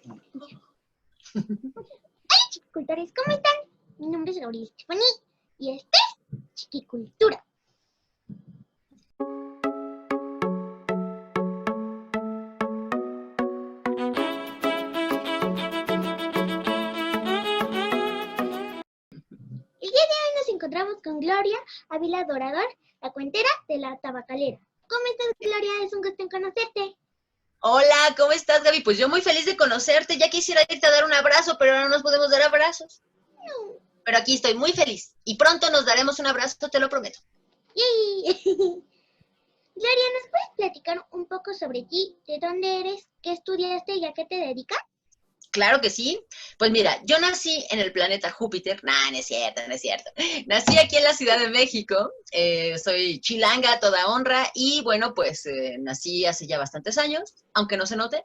Hola chiquicultores, ¿cómo están? Mi nombre es Gabriel Stephanie y este es Chiquicultura. El día de hoy nos encontramos con Gloria Ávila Dorador, la cuentera de La Tabacalera. ¿Cómo estás, Gloria? Es un gusto en conocerte. Hola, ¿cómo estás, Gaby? Pues yo muy feliz de conocerte. Ya quisiera irte a dar un abrazo, pero no nos podemos dar abrazos. No. Pero aquí estoy muy feliz. Y pronto nos daremos un abrazo, te lo prometo. ¡Yay! Gloria, ¿nos puedes platicar un poco sobre ti? ¿De dónde eres? ¿Qué estudiaste y a qué te dedicas? Claro que sí. Pues mira, yo nací en el planeta Júpiter. Nah, no es cierto, no es cierto. Nací aquí en la Ciudad de México. Soy chilanga a toda honra. Y bueno, pues nací hace ya bastantes años, aunque no se note.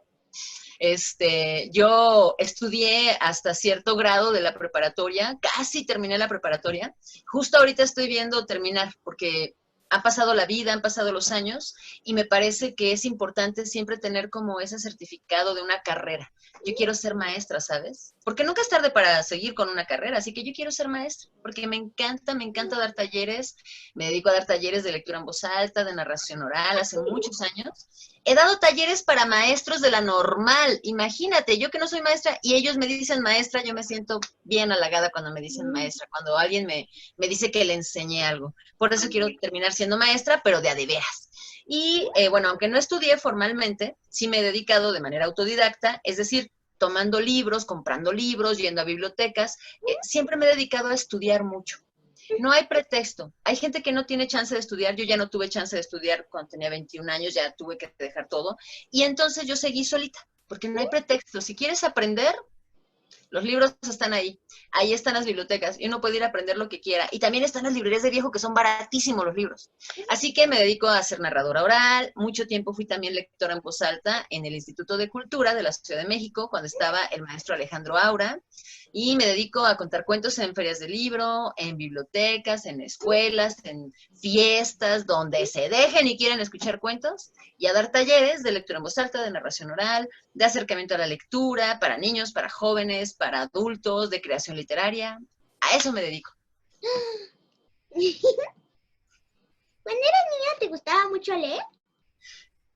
Yo estudié hasta cierto grado de la preparatoria, casi terminé la preparatoria. Justo ahorita estoy viendo terminar, porque ha pasado la vida, han pasado los años, y me parece que es importante siempre tener como ese certificado de una carrera. Yo quiero ser maestra, ¿sabes? Porque nunca es tarde para seguir con una carrera, así que yo quiero ser maestra, porque me encanta dar talleres. Me dedico a dar talleres de lectura en voz alta, de narración oral, hace muchos años. He dado talleres para maestros de la normal. Imagínate, yo que no soy maestra y ellos me dicen maestra, yo me siento bien halagada cuando me dicen maestra, cuando alguien me dice que le enseñé algo. Por eso quiero terminar siendo maestra, pero de a de veras. Y bueno, aunque no estudié formalmente, sí me he dedicado de manera autodidacta, es decir, tomando libros, comprando libros, yendo a bibliotecas. Siempre me he dedicado a estudiar mucho. No hay pretexto. Hay gente que no tiene chance de estudiar. Yo ya no tuve chance de estudiar cuando tenía 21 años, ya tuve que dejar todo. Y entonces yo seguí solita, porque no hay pretexto. Si quieres aprender, los libros están ahí. Ahí están las bibliotecas y uno puede ir a aprender lo que quiera. Y también están las librerías de viejo, que son baratísimos los libros. Así que me dedico a ser narradora oral. Mucho tiempo fui también lectora en voz alta en el Instituto de Cultura de la Ciudad de México, cuando estaba el maestro Alejandro Aura. Y me dedico a contar cuentos en ferias de libro, en bibliotecas, en escuelas, en fiestas, donde se dejen y quieren escuchar cuentos, y a dar talleres de lectura en voz alta, de narración oral, de acercamiento a la lectura, para niños, para jóvenes, para adultos, de creación literaria. A eso me dedico. Cuando eras niña, ¿te gustaba mucho leer?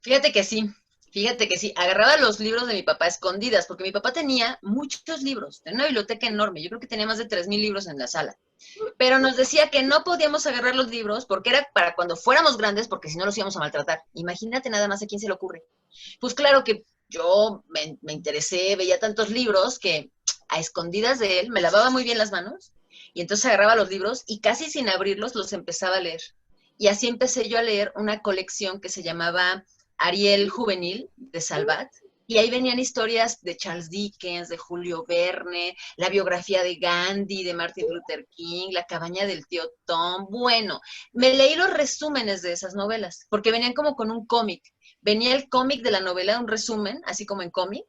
Fíjate que sí. Fíjate que sí, agarraba los libros de mi papá escondidas, porque mi papá tenía muchos libros, tenía una biblioteca enorme, yo creo que tenía más de 3,000 libros en la sala. Pero nos decía que no podíamos agarrar los libros porque era para cuando fuéramos grandes, porque si no los íbamos a maltratar. Imagínate nada más a quién se le ocurre. Pues claro que yo me interesé, veía tantos libros que a escondidas de él me lavaba muy bien las manos y entonces agarraba los libros y casi sin abrirlos los empezaba a leer. Y así empecé yo a leer una colección que se llamaba Ariel Juvenil de Salvat, y ahí venían historias de Charles Dickens, de Julio Verne, la biografía de Gandhi, de Martin Luther King, La cabaña del tío Tom. Bueno, me leí los resúmenes de esas novelas, porque venían como con un cómic. Venía el cómic de la novela, un resumen, así como en cómic,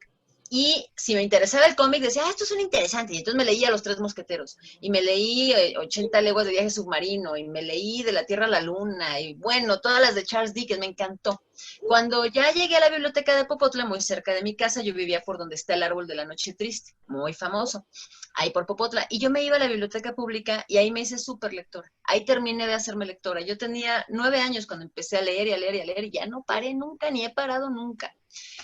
y si me interesaba el cómic, decía, esto suena interesante, y entonces me leía Los Tres Mosqueteros, y me leí 80 leguas de viaje submarino, y me leí De la Tierra a la Luna, y bueno, todas las de Charles Dickens, me encantó. Cuando ya llegué a la biblioteca de Popotla, muy cerca de mi casa, yo vivía por donde está el árbol de la noche triste, muy famoso, ahí por Popotla, y yo me iba a la biblioteca pública, y ahí me hice súper lectora, ahí terminé de hacerme lectora. Yo tenía 9 años cuando empecé a leer y a leer y a leer, y ya no paré nunca, ni he parado nunca.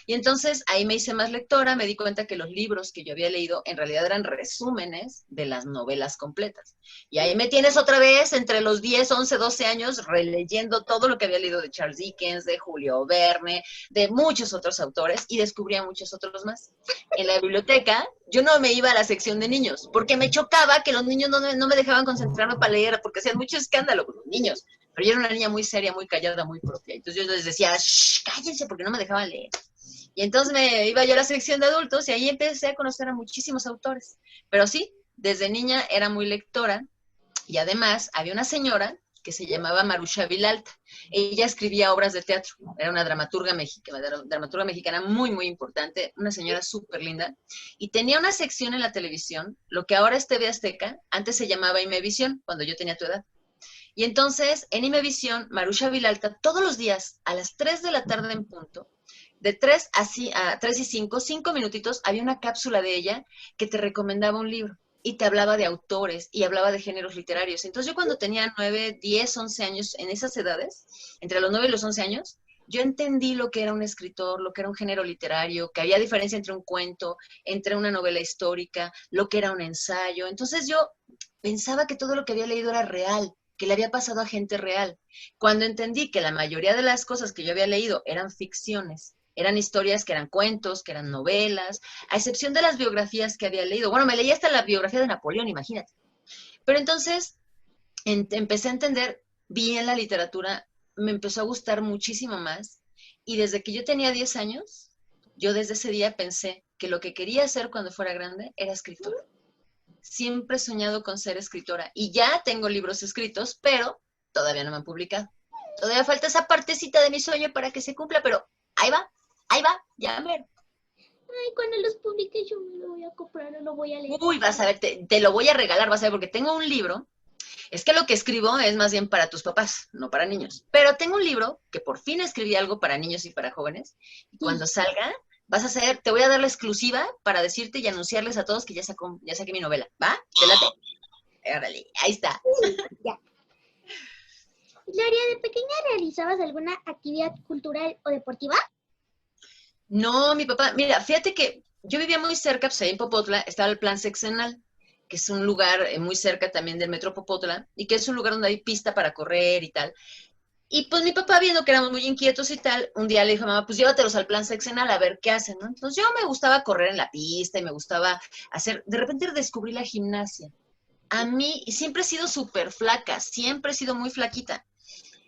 Y entonces ahí me hice más lectora, me di cuenta que los libros que yo había leído en realidad eran resúmenes de las novelas completas. Y ahí me tienes otra vez entre los 10, 11, 12 años releyendo todo lo que había leído de Charles Dickens, de Julio Verne, de muchos otros autores, y descubría muchos otros más. En la biblioteca yo no me iba a la sección de niños, porque me chocaba que los niños no me dejaban concentrarme para leer, porque hacían mucho escándalo con los niños. Pero yo era una niña muy seria, muy callada, muy propia. Entonces yo les decía, shh, cállense, porque no me dejaban leer. Y entonces me iba yo a la sección de adultos y ahí empecé a conocer a muchísimos autores. Pero sí, desde niña era muy lectora, y además había una señora que se llamaba Marusha Vilalta. Ella escribía obras de teatro, era una dramaturga mexicana muy, muy importante, una señora súper linda, y tenía una sección en la televisión, lo que ahora es TV Azteca, antes se llamaba Imevisión, cuando yo tenía tu edad. Y entonces, en Imevisión, Marusha Vilalta, todos los días, a las 3 de la tarde en punto, de 3 a 3 y 5 minutitos, había una cápsula de ella que te recomendaba un libro y te hablaba de autores y hablaba de géneros literarios. Entonces yo cuando tenía 9, 10, 11 años, en esas edades, entre los 9 y los 11 años, yo entendí lo que era un escritor, lo que era un género literario, que había diferencia entre un cuento, entre una novela histórica, lo que era un ensayo. Entonces yo pensaba que todo lo que había leído era real, que le había pasado a gente real. Cuando entendí que la mayoría de las cosas que yo había leído eran ficciones, eran historias que eran cuentos, que eran novelas, a excepción de las biografías que había leído. Bueno, me leí hasta la biografía de Napoleón, imagínate. Pero entonces empecé a entender bien la literatura, me empezó a gustar muchísimo más y desde que yo tenía 10 años, yo desde ese día pensé que lo que quería hacer cuando fuera grande era escritora. Siempre he soñado con ser escritora y ya tengo libros escritos, pero todavía no me han publicado. Todavía falta esa partecita de mi sueño para que se cumpla, pero ahí va, ya ver. Ay, cuando los publique yo me lo voy a comprar o lo voy a leer. Uy, vas a ver, te lo voy a regalar, vas a ver, porque tengo un libro. Es que lo que escribo es más bien para tus papás, no para niños. Pero tengo un libro que por fin escribí algo para niños y para jóvenes. Y cuando salga, vas a hacer, te voy a dar la exclusiva para decirte y anunciarles a todos que ya saqué mi novela. ¿Va? ¿Te late? Órale, ahí está. Ya. Gloria, ¿de pequeña realizabas alguna actividad cultural o deportiva? No, mi papá, mira, fíjate que yo vivía muy cerca, pues ahí en Popotla, estaba el Plan Sexenal, que es un lugar muy cerca también del Metro Popotla, y que es un lugar donde hay pista para correr y tal. Y pues mi papá, viendo que éramos muy inquietos y tal, un día le dijo a mamá, pues llévatelos al Plan Sexenal a ver qué hacen, ¿no? Entonces yo me gustaba correr en la pista y me gustaba hacer, de repente descubrí la gimnasia. A mí siempre he sido súper flaca, siempre he sido muy flaquita.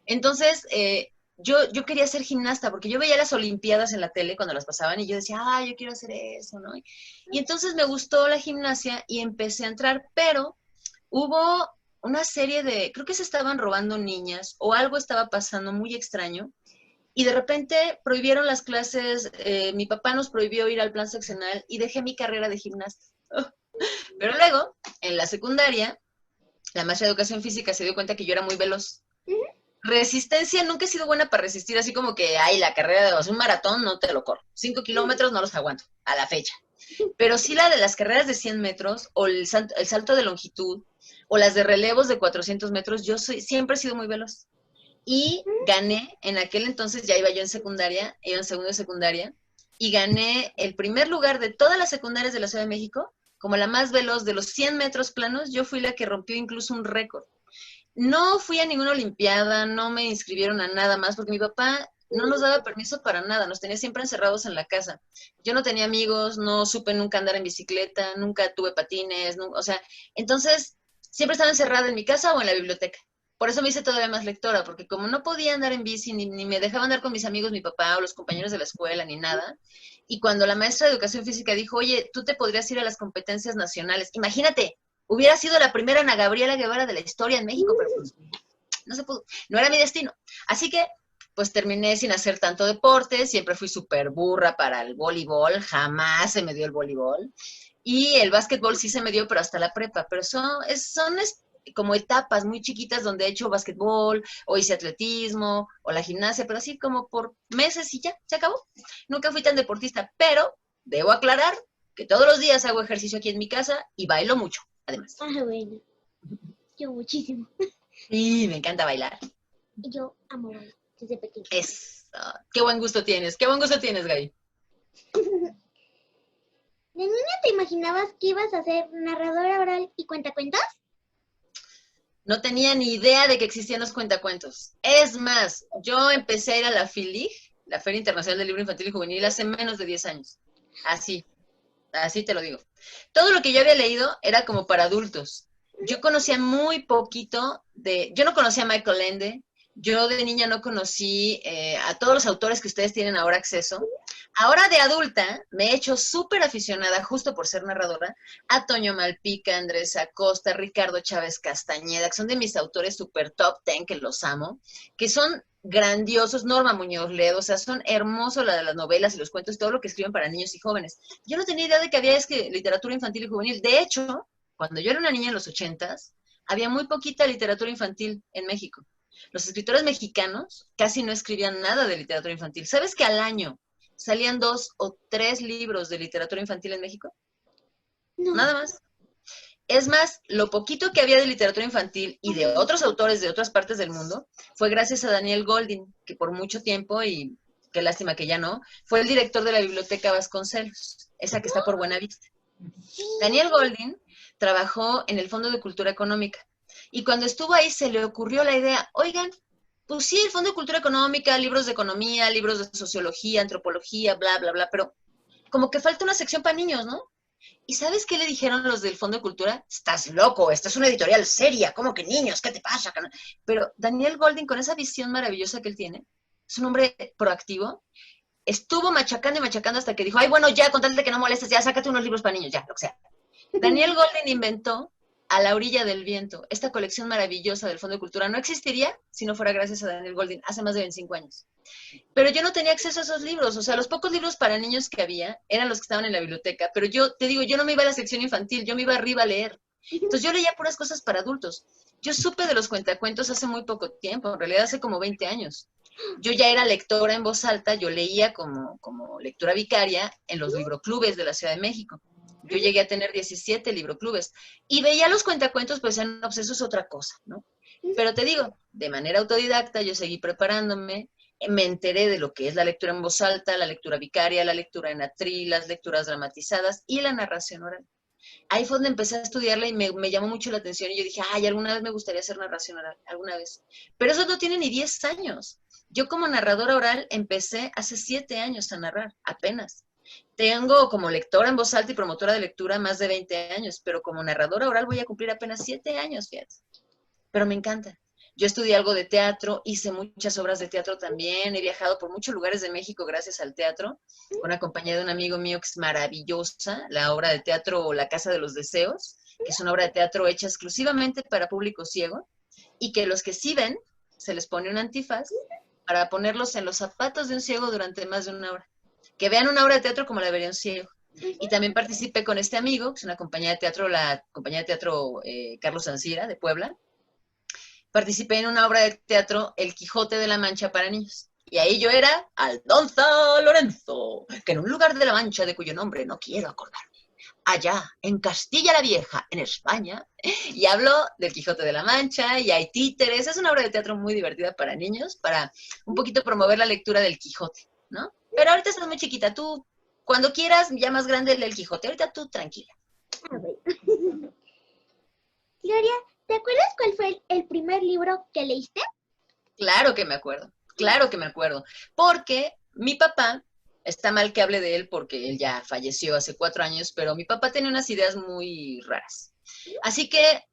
Entonces, yo quería ser gimnasta porque yo veía las Olimpiadas en la tele cuando las pasaban y yo decía, yo quiero hacer eso, ¿no? Y entonces me gustó la gimnasia y empecé a entrar, pero hubo una serie de, creo que se estaban robando niñas o algo estaba pasando muy extraño y de repente prohibieron las clases, mi papá nos prohibió ir al plan seccional y dejé mi carrera de gimnasta. Pero luego, en la secundaria, la maestra de educación física se dio cuenta que yo era muy veloz. Resistencia, nunca he sido buena para resistir, así como que, la carrera de un maratón no te lo corro. 5 kilómetros no los aguanto, a la fecha. Pero sí la de las carreras de 100 metros, o el salto de longitud, o las de relevos de 400 metros, siempre he sido muy veloz. Y gané, en aquel entonces ya iba yo en secundaria, iba en segundo de secundaria, y gané el primer lugar de todas las secundarias de la Ciudad de México, como la más veloz de los 100 metros planos. Yo fui la que rompió incluso un récord. No fui a ninguna olimpiada, no me inscribieron a nada más, porque mi papá no nos daba permiso para nada, nos tenía siempre encerrados en la casa. Yo no tenía amigos, no supe nunca andar en bicicleta, nunca tuve patines, o sea, entonces siempre estaba encerrada en mi casa o en la biblioteca. Por eso me hice todavía más lectora, porque como no podía andar en bici, ni me dejaba andar con mis amigos, mi papá o los compañeros de la escuela, ni nada, y cuando la maestra de educación física dijo, oye, tú te podrías ir a las competencias nacionales, imagínate, hubiera sido la primera Ana Gabriela Guevara de la historia en México, pero pues, no se pudo, no era mi destino. Así que, pues terminé sin hacer tanto deporte, siempre fui súper burra para el voleibol, jamás se me dio el voleibol, y el básquetbol sí se me dio, pero hasta la prepa, pero son como etapas muy chiquitas donde he hecho básquetbol, o hice atletismo, o la gimnasia, pero así como por meses y ya, se acabó. Nunca fui tan deportista, pero debo aclarar que todos los días hago ejercicio aquí en mi casa y bailo mucho, además. Bueno, yo muchísimo. Sí, me encanta bailar. Yo amo bailar desde pequeña. Qué buen gusto tienes, Gaby. ¿De niña te imaginabas que ibas a ser narradora oral y cuentacuentos? No tenía ni idea de que existían los cuentacuentos. Es más, yo empecé a ir a la FILIG, la Feria Internacional del Libro Infantil y Juvenil, hace menos de 10 años. Así te lo digo. Todo lo que yo había leído era como para adultos. Yo conocía muy poquito yo no conocía a Michael Ende, yo de niña no conocí a todos los autores que ustedes tienen ahora acceso. Ahora de adulta me he hecho súper aficionada, justo por ser narradora, a Toño Malpica, Andrés Acosta, Ricardo Chávez Castañeda, que son de mis autores super top 10, que los amo, que son grandiosos, Norma Muñoz Ledo, o sea, son hermosos las novelas y los cuentos, todo lo que escriben para niños y jóvenes. Yo no tenía idea de que había literatura infantil y juvenil. De hecho, cuando yo era una niña en los 80s, había muy poquita literatura infantil en México. Los escritores mexicanos casi no escribían nada de literatura infantil. ¿Sabes que al año salían 2 o 3 libros de literatura infantil en México. No. Nada más. Es más, lo poquito que había de literatura infantil y de otros autores de otras partes del mundo fue gracias a Daniel Goldin, que por mucho tiempo, y qué lástima que ya no, fue el director de la Biblioteca Vasconcelos, esa que está por Buenavista. Daniel Goldin trabajó en el Fondo de Cultura Económica y cuando estuvo ahí se le ocurrió la idea, oigan, pues sí, el Fondo de Cultura Económica, libros de economía, libros de sociología, antropología, bla, bla, bla, pero como que falta una sección para niños, ¿no? ¿Y sabes qué le dijeron los del Fondo de Cultura? Estás loco, esta es una editorial seria, ¿cómo que niños? ¿Qué te pasa? Pero Daniel Goldin, con esa visión maravillosa que él tiene, es un hombre proactivo, estuvo machacando y machacando hasta que dijo, ay, bueno, ya, con tal de que no molestes, ya, sácate unos libros para niños, ya, lo que sea. Daniel Goldin inventó A la orilla del viento. Esta colección maravillosa del Fondo de Cultura no existiría si no fuera gracias a Daniel Goldin hace más de 25 años. Pero yo no tenía acceso a esos libros, o sea, los pocos libros para niños que había eran los que estaban en la biblioteca, pero yo te digo, yo no me iba a la sección infantil, yo me iba arriba a leer. Entonces yo leía puras cosas para adultos. Yo supe de los cuentacuentos hace muy poco tiempo, en realidad hace como 20 años. Yo ya era lectora en voz alta, yo leía como lectora vicaria en los libroclubes de la Ciudad de México. Yo llegué a tener 17 libroclubes y veía los cuentacuentos, pues no, pues eso es otra cosa, ¿no? Pero te digo, de manera autodidacta yo seguí preparándome, me enteré de lo que es la lectura en voz alta, la lectura vicaria, la lectura en atril, las lecturas dramatizadas y la narración oral. Ahí fue donde empecé a estudiarla y me llamó mucho la atención y yo dije, ay, alguna vez me gustaría hacer narración oral, alguna vez. Pero eso no tiene ni 10 años. Yo como narradora oral empecé hace 7 años a narrar, apenas. Tengo como lectora en voz alta y promotora de lectura más de 20 años, pero como narradora oral voy a cumplir apenas 7 años, fíjate. Pero me encanta. Yo estudié algo de teatro, hice muchas obras de teatro también, he viajado por muchos lugares de México gracias al teatro, con la compañía de un amigo mío que es maravillosa, la obra de teatro La Casa de los Deseos, que es una obra de teatro hecha exclusivamente para público ciego, y que los que sí ven, se les pone un antifaz para ponerlos en los zapatos de un ciego durante más de una hora. Que vean una obra de teatro como la vería un ciego. Y también participé con este amigo, que es una compañía de teatro, la compañía de teatro Carlos Ancira, de Puebla. Participé en una obra de teatro, El Quijote de la Mancha para niños. Y ahí yo era Aldonza Lorenzo, que en un lugar de la Mancha de cuyo nombre no quiero acordarme, allá, en Castilla la Vieja, en España, y hablo del Quijote de la Mancha, y hay títeres. Es una obra de teatro muy divertida para niños, para un poquito promover la lectura del Quijote, ¿no? Pero ahorita estás muy chiquita, tú, cuando quieras, ya más grande, lee el Quijote. Ahorita tú, tranquila. A ver. Gloria, ¿te acuerdas cuál fue el primer libro que leíste? Claro que me acuerdo, porque mi papá, está mal que hable de él porque él ya falleció hace 4 años, pero mi papá tenía unas ideas muy raras. Así que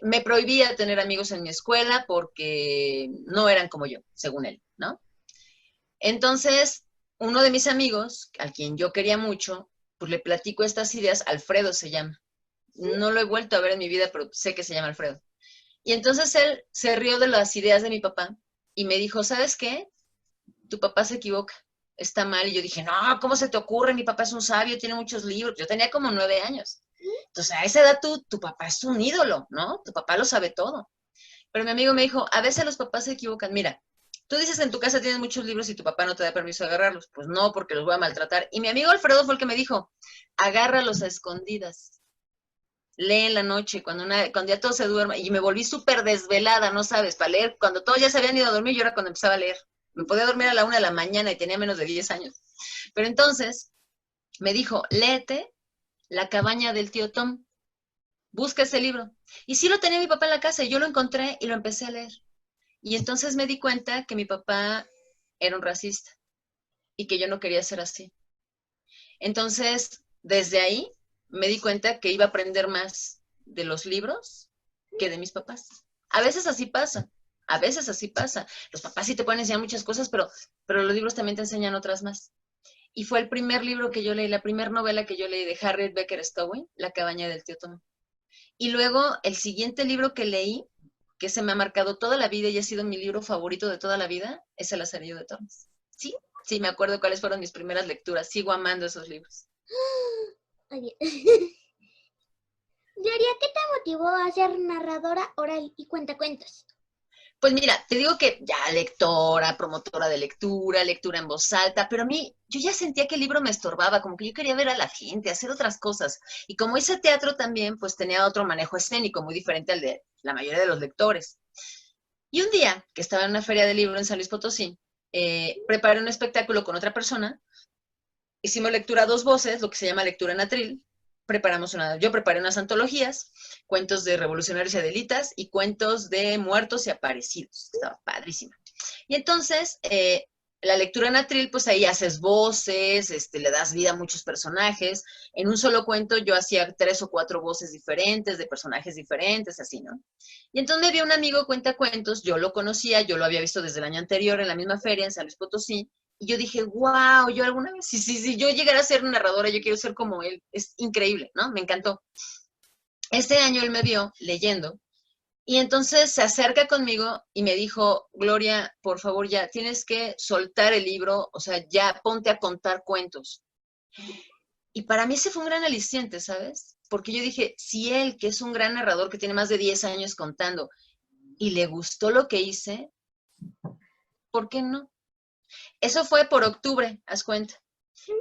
me prohibía tener amigos en mi escuela porque no eran como yo, según él, ¿no? Entonces, uno de mis amigos, al quien yo quería mucho, pues le platico estas ideas, Alfredo se llama. No lo he vuelto a ver en mi vida, pero sé que se llama Alfredo. Y entonces él se rió de las ideas de mi papá y me dijo, ¿sabes qué? Tu papá se equivoca, está mal. Y yo dije, no, ¿cómo se te ocurre? Mi papá es un sabio, tiene muchos libros. Yo tenía como 9 años. Entonces, a esa edad tu papá es un ídolo, ¿no? Tu papá lo sabe todo. Pero mi amigo me dijo, a veces los papás se equivocan. Mira, tú dices que en tu casa tienes muchos libros y tu papá no te da permiso de agarrarlos. Pues no, porque los voy a maltratar. Y mi amigo Alfredo fue el que me dijo, agárralos a escondidas. Lee en la noche, cuando ya todo se duerma. Y me volví súper desvelada, ¿no sabes? Para leer. Cuando todos ya se habían ido a dormir, yo era cuando empezaba a leer. Me podía dormir a la 1 de la mañana y tenía menos de 10 años. Pero entonces me dijo, léete La cabaña del tío Tom. Busca ese libro. Y sí lo tenía mi papá en la casa y yo lo encontré y lo empecé a leer. Y entonces me di cuenta que mi papá era un racista y que yo no quería ser así. Entonces, desde ahí me di cuenta que iba a aprender más de los libros que de mis papás. A veces así pasa, a veces así pasa. Los papás sí te pueden enseñar muchas cosas, pero los libros también te enseñan otras más. Y fue el primer libro que yo leí, la primera novela que yo leí de Harriet Beecher Stowe, La cabaña del tío Tom. Y luego el siguiente libro que leí, que se me ha marcado toda la vida y ha sido mi libro favorito de toda la vida, es El Lazarillo de Tormes. Sí, sí, me acuerdo cuáles fueron mis primeras lecturas. Sigo amando esos libros. Oye. Gloria, ¿qué te motivó a ser narradora oral y cuentacuentos? Pues mira, te digo que ya lectora, promotora de lectura, lectura en voz alta, pero a mí yo ya sentía que el libro me estorbaba, como que yo quería ver a la gente, hacer otras cosas. Y como hice teatro también, pues tenía otro manejo escénico muy diferente al de la mayoría de los lectores. Y un día que estaba en una feria de libro en San Luis Potosí, preparé un espectáculo con otra persona, hicimos lectura a dos voces, lo que se llama lectura en atril. Yo preparé unas antologías, cuentos de revolucionarios y adelitas y cuentos de muertos y aparecidos. Estaba padrísima. Y entonces, la lectura en atril, pues ahí haces voces, le das vida a muchos personajes. En un solo cuento yo hacía 3 o 4 voces diferentes, de personajes diferentes, así, ¿no? Y entonces me vi un amigo cuentacuentos, yo lo conocía, yo lo había visto desde el año anterior en la misma feria en San Luis Potosí, y yo dije, wow, yo alguna vez, si yo llegara a ser narradora, yo quiero ser como él. Es increíble, ¿no? Me encantó. Ese año él me vio leyendo y entonces se acerca conmigo y me dijo, Gloria, por favor, ya tienes que soltar el libro, o sea, ya ponte a contar cuentos. Y para mí ese fue un gran aliciente, ¿sabes? Porque yo dije, si él, que es un gran narrador que tiene más de 10 años contando, y le gustó lo que hice, ¿por qué no? Eso fue por octubre, haz cuenta.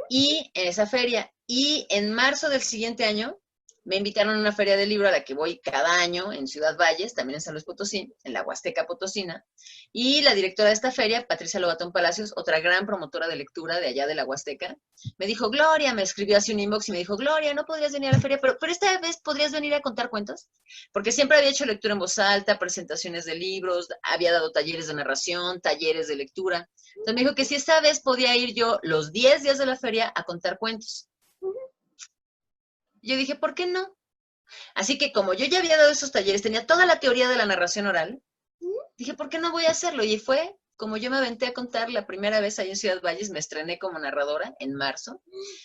Y en esa feria. Y en marzo del siguiente año me invitaron a una feria de libro a la que voy cada año en Ciudad Valles, también en San Luis Potosí, en la Huasteca Potosina. Y la directora de esta feria, Patricia Lobatón Palacios, otra gran promotora de lectura de allá de la Huasteca, me dijo, Gloria, me escribió así un inbox y me dijo, Gloria, no podrías venir a la feria, pero esta vez podrías venir a contar cuentos, porque siempre había hecho lectura en voz alta, presentaciones de libros, había dado talleres de narración, talleres de lectura. Entonces me dijo que si esta vez podía ir yo los 10 días de la feria a contar cuentos. Yo dije, ¿por qué no? Así que como yo ya había dado esos talleres, tenía toda la teoría de la narración oral, dije, ¿por qué no voy a hacerlo? Y fue como yo me aventé a contar la primera vez ahí en Ciudad Valles, me estrené como narradora en marzo,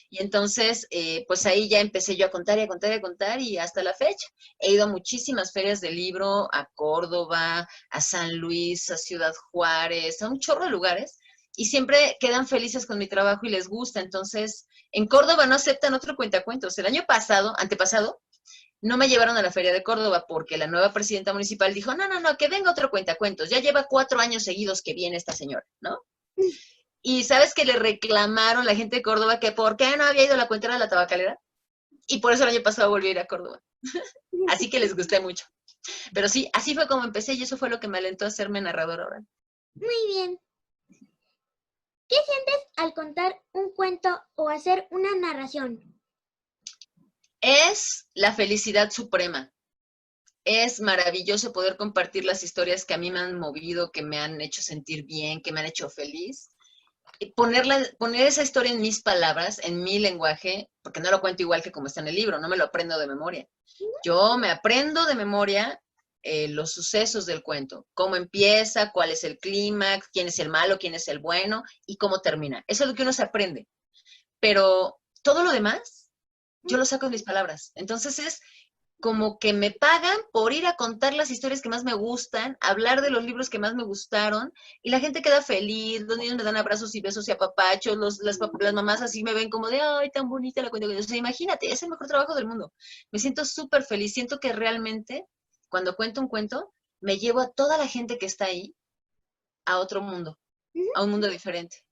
y entonces, pues ahí ya empecé yo a contar y a contar y a contar, y hasta la fecha. He ido a muchísimas ferias de libro, a Córdoba, a San Luis, a Ciudad Juárez, a un chorro de lugares, y siempre quedan felices con mi trabajo y les gusta. Entonces, en Córdoba no aceptan otro cuentacuentos. El año pasado, antepasado, no me llevaron a la Feria de Córdoba porque la nueva presidenta municipal dijo, no, no, no, que venga otro cuentacuentos. Ya lleva 4 años seguidos que viene esta señora, ¿no? Y sabes que le reclamaron la gente de Córdoba que por qué no había ido a la cuentera de la tabacalera. Y por eso el año pasado volví a ir a Córdoba. Así que les gusté mucho. Pero sí, así fue como empecé y eso fue lo que me alentó a hacerme narradora oral. Muy bien. ¿Qué sientes al contar un cuento o hacer una narración? Es la felicidad suprema. Es maravilloso poder compartir las historias que a mí me han movido, que me han hecho sentir bien, que me han hecho feliz. Y poner esa historia en mis palabras, en mi lenguaje, porque no lo cuento igual que como está en el libro, no me lo aprendo de memoria. Yo me aprendo de memoria los sucesos del cuento, cómo empieza, cuál es el clímax, quién es el malo, quién es el bueno y cómo termina. Eso es lo que uno se aprende. Pero todo lo demás, yo lo saco en mis palabras. Entonces es como que me pagan por ir a contar las historias que más me gustan, hablar de los libros que más me gustaron, y la gente queda feliz, los niños me dan abrazos y besos y apapachos, las mamás así me ven como de, ay, tan bonita la cuenta. O sea, imagínate, es el mejor trabajo del mundo. Me siento súper feliz, siento que realmente, cuando cuento un cuento, me llevo a toda la gente que está ahí a otro mundo, a un mundo diferente.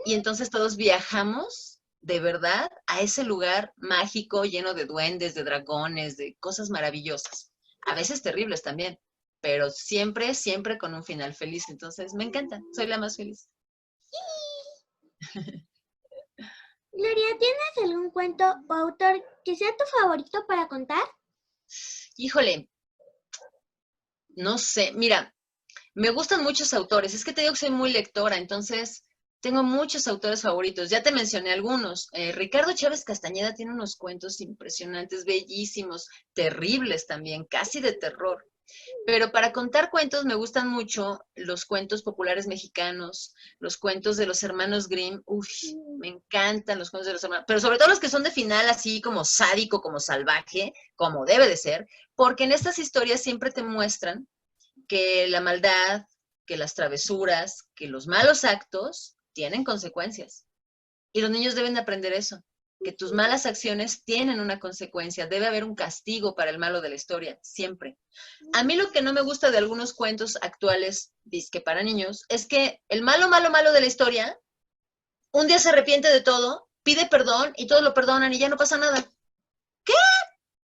Y entonces todos viajamos de verdad a ese lugar mágico lleno de duendes, de dragones, de cosas maravillosas. A veces terribles también, pero siempre, siempre con un final feliz. Entonces me encanta, soy la más feliz. Gloria, ¿tienes algún cuento o autor que sea tu favorito para contar? Híjole, no sé, mira, me gustan muchos autores. Es que te digo que soy muy lectora, entonces tengo muchos autores favoritos. Ya te mencioné algunos. Ricardo Chávez Castañeda tiene unos cuentos impresionantes, bellísimos, terribles también, casi de terror. Pero para contar cuentos me gustan mucho los cuentos populares mexicanos, los cuentos de los hermanos Grimm. Uf, me encantan los cuentos de los hermanos, pero sobre todo los que son de final así como sádico, como salvaje, como debe de ser, porque en estas historias siempre te muestran que la maldad, que las travesuras, que los malos actos tienen consecuencias. Y los niños deben de aprender eso. que tus malas acciones tienen una consecuencia, debe haber un castigo para el malo de la historia, siempre. A mí lo que no me gusta de algunos cuentos actuales, dizque para niños, es que el malo, malo, malo de la historia, un día se arrepiente de todo, pide perdón y todos lo perdonan y ya no pasa nada.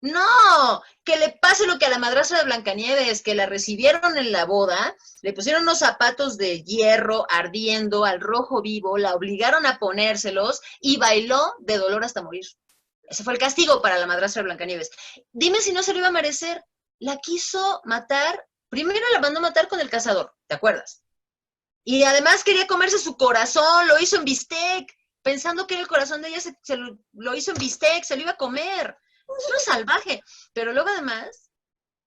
No, que le pase lo que a la madrastra de Blancanieves, que la recibieron en la boda, le pusieron unos zapatos de hierro ardiendo al rojo vivo, la obligaron a ponérselos y bailó de dolor hasta morir. Ese fue el castigo para la madrastra de Blancanieves. Dime si no se lo iba a merecer. La quiso matar, primero la mandó a matar con el cazador, ¿te acuerdas? Y además quería comerse su corazón, lo hizo en bistec, pensando que era el corazón de ella, lo hizo en bistec, se lo iba a comer. Es una salvaje. Pero luego además,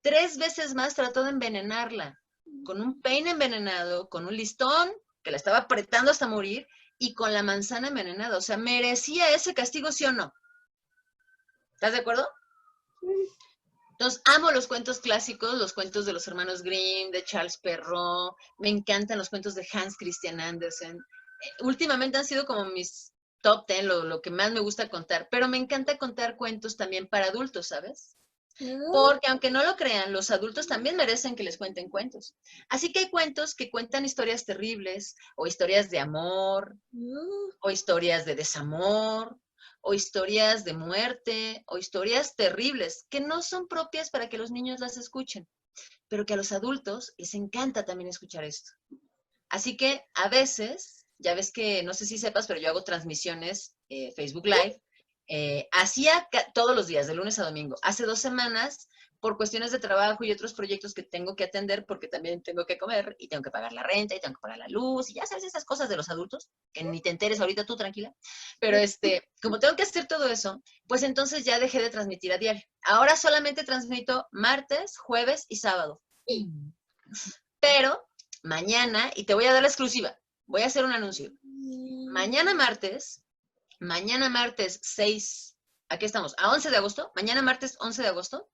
3 veces más trató de envenenarla. Con un peine envenenado, con un listón que la estaba apretando hasta morir y con la manzana envenenada. O sea, ¿merecía ese castigo, sí o no? ¿Estás de acuerdo? Entonces, amo los cuentos clásicos, los cuentos de los hermanos Grimm, de Charles Perrault. Me encantan los cuentos de Hans Christian Andersen. Últimamente han sido como mis top 10, lo que más me gusta contar, pero me encanta contar cuentos también para adultos, ¿sabes? Porque aunque no lo crean, los adultos también merecen que les cuenten cuentos. Así que hay cuentos que cuentan historias terribles, o historias de amor, o historias de desamor, o historias de muerte, o historias terribles, que no son propias para que los niños las escuchen, pero que a los adultos les encanta también escuchar esto. Así que a veces, ya ves que, no sé si sepas, pero yo hago transmisiones, Facebook Live, hacía todos los días, de lunes a domingo. Hace 2 semanas, por cuestiones de trabajo y otros proyectos que tengo que atender, porque también tengo que comer y tengo que pagar la renta y tengo que pagar la luz y ya sabes esas cosas de los adultos, que ni te enteres ahorita tú, tranquila. Pero como tengo que hacer todo eso, pues entonces ya dejé de transmitir a diario. Ahora solamente transmito martes, jueves y sábado. Pero mañana, y te voy a dar la exclusiva, voy a hacer un anuncio. Mañana martes 6, aquí estamos, a 11 de agosto, mañana martes 11 de agosto,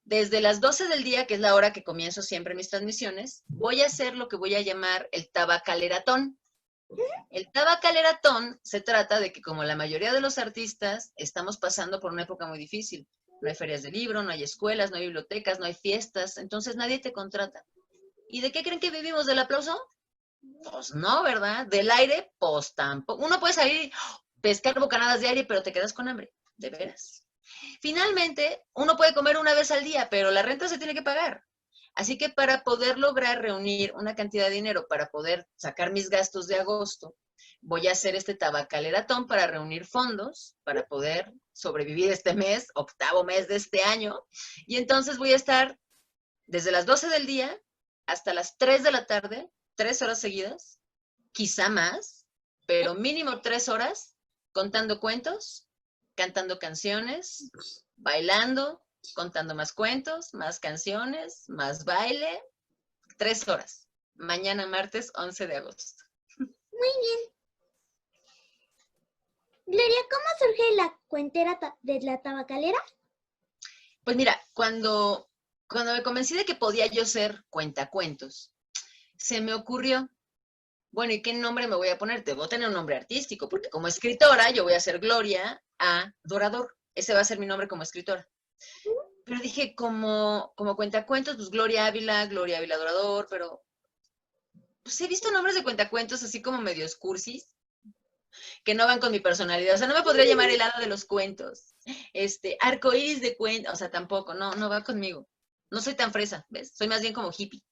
desde las 12 del día, que es la hora que comienzo siempre mis transmisiones, voy a hacer lo que voy a llamar el tabacaleratón. El tabacaleratón se trata de que como la mayoría de los artistas estamos pasando por una época muy difícil, no hay ferias de libro, no hay escuelas, no hay bibliotecas, no hay fiestas, entonces nadie te contrata. ¿Y de qué creen que vivimos? ¿Del aplauso? Pues no, ¿verdad? Del aire, pues tampoco. Uno puede salir, pescar bocanadas de aire, pero te quedas con hambre, de veras. Finalmente, uno puede comer una vez al día, pero la renta se tiene que pagar. Así que para poder lograr reunir una cantidad de dinero para poder sacar mis gastos de agosto, voy a hacer este tabacaleratón para reunir fondos, para poder sobrevivir este mes, 8º mes de este año. Y entonces voy a estar desde las 12 del día hasta las 3 de la tarde, 3 horas seguidas, quizá más, pero mínimo 3 horas, contando cuentos, cantando canciones, bailando, contando más cuentos, más canciones, más baile, 3 horas. Mañana martes 11 de agosto. Muy bien. Gloria, ¿cómo surge la cuentera de la tabacalera? Pues mira, cuando me convencí de que podía yo ser cuentacuentos, se me ocurrió, bueno, ¿y qué nombre me voy a poner? Debo tener un nombre artístico, porque como escritora yo voy a ser Gloria A. Dorador. Ese va a ser mi nombre como escritora. Pero dije, como cuentacuentos, pues Gloria Ávila Dorador, pero pues he visto nombres de cuentacuentos así como medios cursis, que no van con mi personalidad. O sea, no me podría llamar el hada de los cuentos. Arcoíris de cuentos, o sea, tampoco, no va conmigo. No soy tan fresa, ¿ves? Soy más bien como hippie.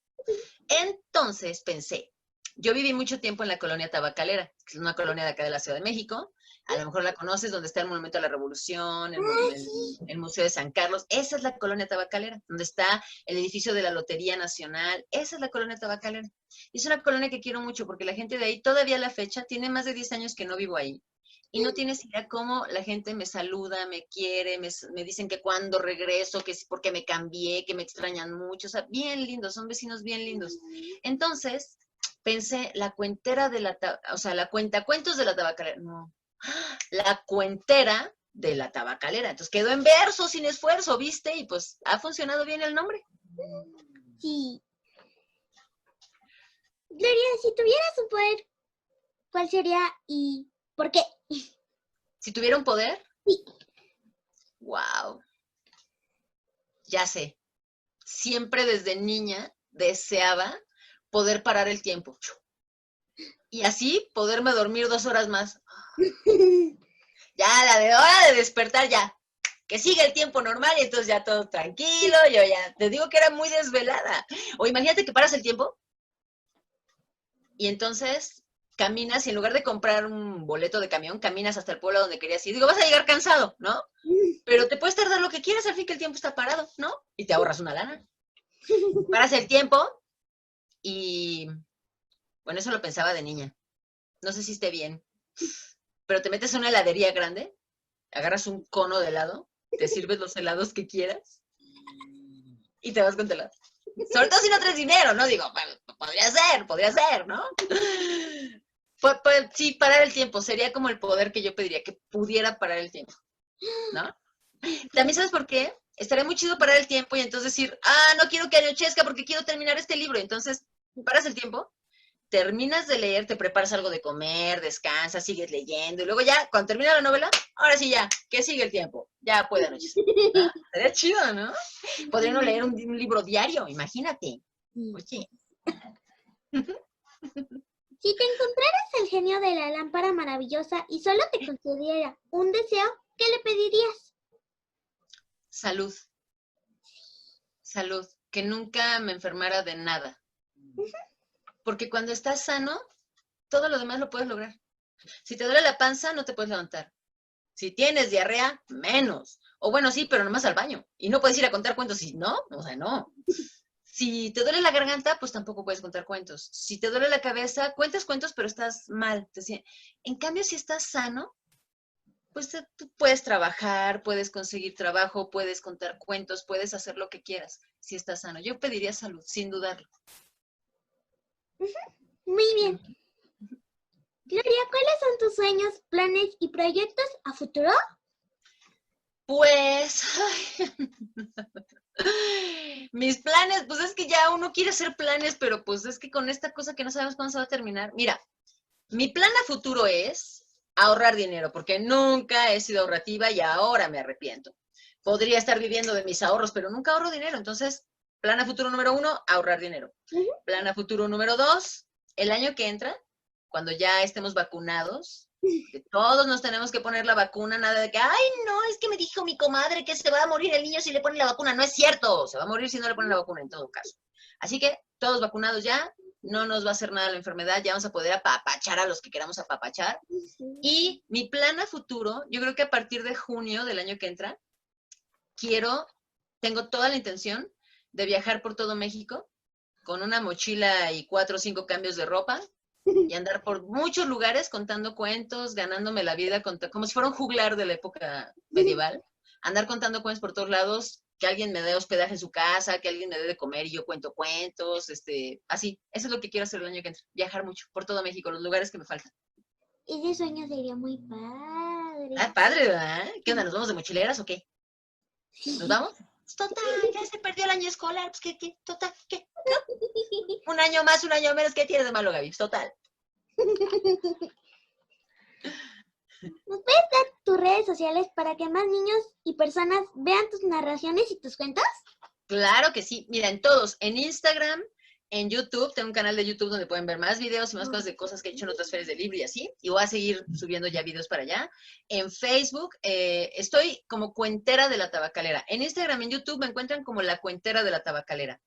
Entonces pensé, yo viví mucho tiempo en la colonia Tabacalera, que es una colonia de acá de la Ciudad de México. A lo mejor la conoces, donde está el Monumento a la Revolución, el Museo de San Carlos. Esa es la colonia Tabacalera, donde está el edificio de la Lotería Nacional. Esa es la colonia Tabacalera. Y es una colonia que quiero mucho porque la gente de ahí, todavía a la fecha, tiene más de 10 años que no vivo ahí. Y no tienes idea cómo la gente me saluda, me quiere, me dicen que cuando regreso, que es porque me cambié, que me extrañan mucho. O sea, bien lindos, son vecinos bien lindos. Entonces, pensé, la cuentera de o sea, la cuentacuentos de la tabacalera. No, la cuentera de la tabacalera. Entonces quedó en verso, sin esfuerzo, ¿viste? Y pues ha funcionado bien el nombre. Sí. Gloria, si tuvieras un poder, ¿cuál sería y por qué? Si tuviera un poder, Sí. Wow. Ya sé. Siempre desde niña deseaba poder parar el tiempo. Y así poderme dormir 2 horas más. Ya, la de hora de despertar, ya. Que siga el tiempo normal y entonces ya todo tranquilo. Yo ya te digo que era muy desvelada. O imagínate que paras el tiempo y entonces caminas y en lugar de comprar un boleto de camión, caminas hasta el pueblo donde querías ir. Digo, vas a llegar cansado, ¿no? Pero te puedes tardar lo que quieras al fin que el tiempo está parado, ¿no? Y te ahorras una lana. Paras el tiempo y, bueno, eso lo pensaba de niña. No sé si esté bien, pero te metes a una heladería grande, agarras un cono de helado, te sirves los helados que quieras y te vas con tu helado. Sobre todo si no traes dinero, ¿no? Digo, bueno, podría ser, ¿no? Pues, sí, parar el tiempo sería como el poder que yo pediría, que pudiera parar el tiempo, ¿no? También, ¿sabes por qué? Estaría muy chido parar el tiempo y entonces decir, no quiero que anochezca porque quiero terminar este libro. Entonces, paras el tiempo, terminas de leer, te preparas algo de comer, descansas, sigues leyendo y luego ya, cuando termina la novela, ahora sí ya, que sigue el tiempo, ya puede anochecer. ¿No? Sería chido, ¿no? Podría no leer un libro diario, imagínate. Oye. Si te encontraras el genio de la lámpara maravillosa y solo te concediera un deseo, ¿qué le pedirías? Salud. Salud. Que nunca me enfermara de nada. Porque cuando estás sano, todo lo demás lo puedes lograr. Si te duele la panza, no te puedes levantar. Si tienes diarrea, menos. O bueno, sí, pero nomás al baño. Y no puedes ir a contar cuentos si no, o sea, no. Si te duele la garganta, pues tampoco puedes contar cuentos. Si te duele la cabeza, cuentas cuentos, pero estás mal. En cambio, si estás sano, pues tú puedes trabajar, puedes conseguir trabajo, puedes contar cuentos, puedes hacer lo que quieras, si estás sano. Yo pediría salud, sin dudarlo. Muy bien. Gloria, ¿cuáles son tus sueños, planes y proyectos a futuro? Pues, mis planes, pues es que ya uno quiere hacer planes, pero pues es que con esta cosa que no sabemos cuándo se va a terminar. Mira, mi plan a futuro es ahorrar dinero, porque nunca he sido ahorrativa y ahora me arrepiento. Podría estar viviendo de mis ahorros, pero nunca ahorro dinero. Entonces, plan a futuro número 1, ahorrar dinero. Plan a futuro número 2, el año que entra, cuando ya estemos vacunados, que todos nos tenemos que poner la vacuna, nada de que, ay, no, es que me dijo mi comadre que se va a morir el niño si le ponen la vacuna. No es cierto, se va a morir si no le ponen la vacuna en todo caso. Así que todos vacunados ya, no nos va a hacer nada la enfermedad, ya vamos a poder apapachar a los que queramos apapachar. Y mi plan a futuro, yo creo que a partir de junio del año que entra, tengo toda la intención de viajar por todo México con una mochila y 4 o 5 cambios de ropa y andar por muchos lugares contando cuentos, ganándome la vida, como si fuera un juglar de la época medieval, andar contando cuentos por todos lados, que alguien me dé hospedaje en su casa, que alguien me dé de comer y yo cuento cuentos, así, eso es lo que quiero hacer el año que entra, viajar mucho por todo México, los lugares que me faltan. Ese sueño sería muy padre. Padre, ¿verdad? ¿Qué onda, nos vamos de mochileras o qué? ¿Nos vamos? Pues total, ya se perdió el año escolar, pues ¿qué? Total, ¿qué? ¿No? Un año más, un año menos, ¿qué tienes de malo, Gaby? Total. ¿Nos puedes dar tus redes sociales para que más niños y personas vean tus narraciones y tus cuentos? Claro que sí. Mira, en todos, en Instagram, en YouTube, tengo un canal de YouTube donde pueden ver más videos y más cosas de cosas que he hecho en otras ferias de libro y así. Y voy a seguir subiendo ya videos para allá. En Facebook, estoy como Cuentera de la Tabacalera. En Instagram, en YouTube me encuentran como La Cuentera de la Tabacalera.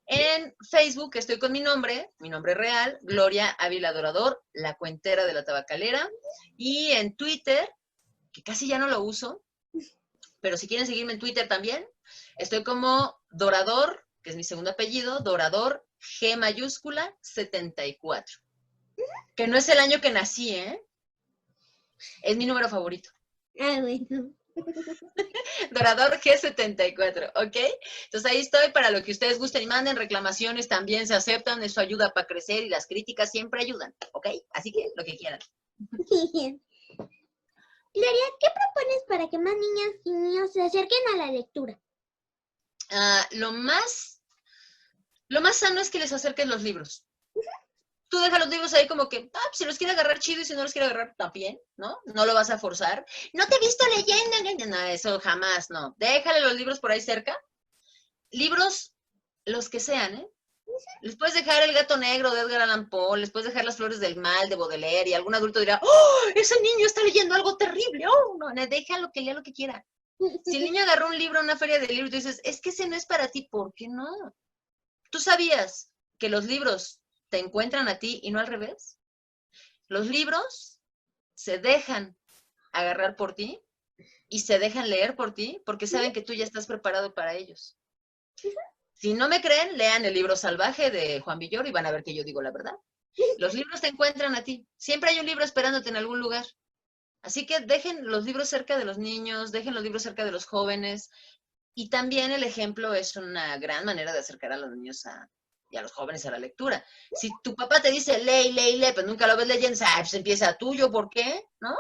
En Facebook estoy con mi nombre real, Gloria Ávila Dorador, La Cuentera de la Tabacalera. Y en Twitter, que casi ya no lo uso, pero si quieren seguirme en Twitter también, estoy como Dorador, que es mi segundo apellido, Dorador G mayúscula 74. Que no es el año que nací, ¿eh? Es mi número favorito. Bueno. Dorador G74, ¿ok? Entonces ahí estoy para lo que ustedes gusten y manden. Reclamaciones también se aceptan, eso ayuda para crecer y las críticas siempre ayudan, ¿ok? Así que lo que quieran. Bien. Gloria, ¿qué propones para que más niñas y niños se acerquen a la lectura? Lo más sano es que les acerquen los libros. Tú deja los libros ahí como que, si los quiere agarrar chido y si no los quiere agarrar también, ¿no? No lo vas a forzar. No te he visto leyendo, no, eso jamás, no. Déjale los libros por ahí cerca. Libros, los que sean, ¿eh? Les puedes dejar El gato negro de Edgar Allan Poe, les puedes dejar Las flores del mal de Baudelaire y algún adulto dirá, ¡oh, ese niño está leyendo algo terrible! ¡Oh, no! Déjalo que lea lo que quiera. Si el niño agarró un libro a una feria de libros y tú dices, es que ese no es para ti, ¿por qué no? ¿Tú sabías que los libros te encuentran a ti y no al revés? Los libros se dejan agarrar por ti y se dejan leer por ti porque saben que tú ya estás preparado para ellos. Si no me creen, lean el libro Salvaje de Juan Villoro y van a ver que yo digo la verdad. Los libros te encuentran a ti. Siempre hay un libro esperándote en algún lugar. Así que dejen los libros cerca de los niños, dejen los libros cerca de los jóvenes. Y también el ejemplo es una gran manera de acercar a los niños y a los jóvenes a la lectura. Si tu papá te dice, lee, pero nunca lo ves leyendo, pues empieza tuyo, ¿por qué? ¿No?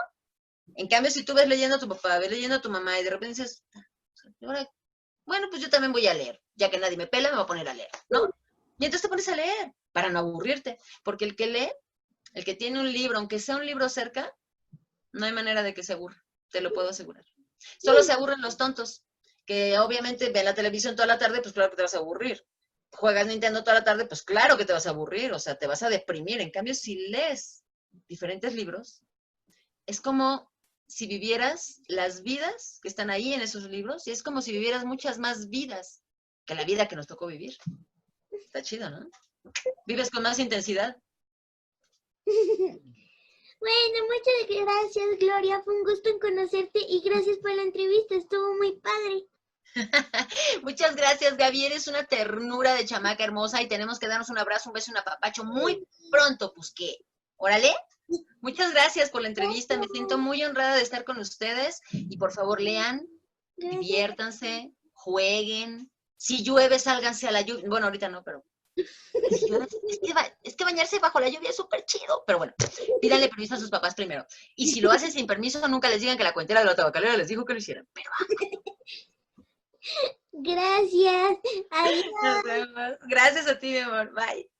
En cambio, si tú ves leyendo a tu papá, ves leyendo a tu mamá y de repente dices, bueno, pues yo también voy a leer. Ya que nadie me pela, me voy a poner a leer, ¿no? Y entonces te pones a leer para no aburrirte. Porque el que lee, el que tiene un libro, aunque sea un libro cerca, no hay manera de que se aburra. Te lo puedo asegurar. Solo se aburren los tontos, que obviamente ven la televisión toda la tarde, pues claro que te vas a aburrir. Juegas Nintendo toda la tarde, pues claro que te vas a aburrir, o sea, te vas a deprimir. En cambio, si lees diferentes libros, es como si vivieras las vidas que están ahí en esos libros y es como si vivieras muchas más vidas que la vida que nos tocó vivir. Está chido, ¿no? Vives con más intensidad. Bueno, muchas gracias, Gloria. Fue un gusto en conocerte y gracias por la entrevista. Estuvo muy padre. Muchas gracias, Gaby. Eres una ternura de chamaca hermosa y tenemos que darnos un abrazo, un beso y un apapacho muy pronto, pues qué. Órale. Muchas gracias por la entrevista. Me siento muy honrada de estar con ustedes y por favor lean, diviértanse, jueguen. Si llueve, sálganse a la lluvia. Bueno, ahorita no, pero si llueve, es que bañarse bajo la lluvia es súper chido. Pero bueno, pídanle permiso a sus papás primero. Y si lo hacen sin permiso, nunca les digan que la cuentera de la tabacalera les dijo que lo hicieran. Pero gracias. Adiós. Nos vemos. Gracias a ti, mi amor. Bye.